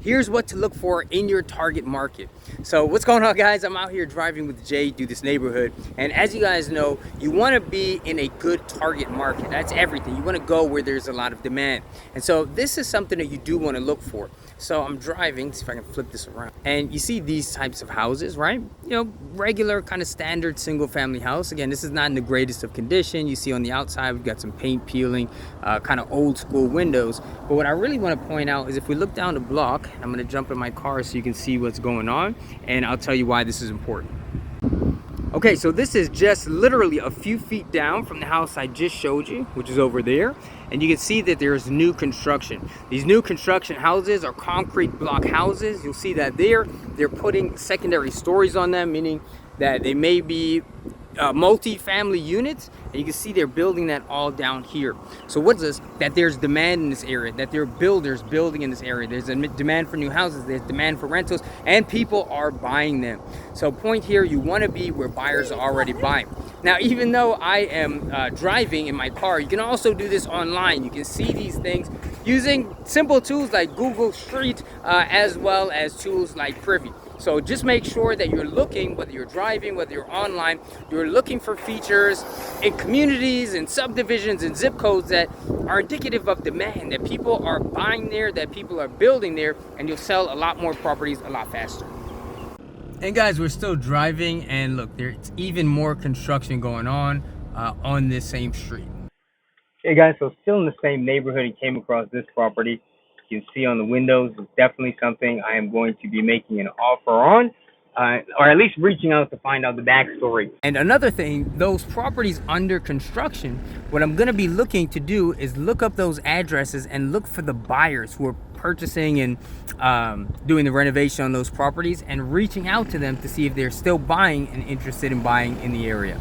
here's what to look for in your target market. So what's going on, guys? I'm out here driving with Jay through this neighborhood, and as you guys know, you want to be in a good target market. That's everything. You want to go where there's a lot of demand, and so this is something that you do want to look for. So I'm driving, see if I can flip this around, and you see these types of houses, right? You know, regular kind of standard single family house. Again, this is not in the greatest of condition. You see on the outside we've got some paint peeling, kind of old school windows. But what I really want to point out is if we look down the block, I'm going to jump in my car so you can see what's going on, and I'll tell you why this is important. Okay, so this is just literally a few feet down from the house I just showed you, which is over there. And you can see that there's new construction. These new construction houses are concrete block houses. You'll see that they're putting secondary stories on them, meaning that they may be multi-family units, and you can see they're building that all down here. So what's this? That there's demand in this area, that there are builders building in this area. There's a demand for new houses, there's demand for rentals, and people are buying them. So point here, you want to be where buyers are already buying. Now, even though I am driving in my car, you can also do this online. You can see these things using simple tools like Google Street, as well as tools like Privy. So just make sure that you're looking, whether you're driving, whether you're online, you're looking for features in communities and subdivisions and zip codes that are indicative of demand, that people are buying there, that people are building there, and you'll sell a lot more properties a lot faster. And guys, we're still driving, and look, there's even more construction going on this same street. Hey guys, so still in the same neighborhood, and came across this property. You can see on the windows, it's definitely something I am going to be making an offer on, or at least reaching out to find out the backstory. And another thing, those properties under construction, what I'm going to be looking to do is look up those addresses and look for the buyers who are purchasing and doing the renovation on those properties, and reaching out to them to see if they're still buying and interested in buying in the area.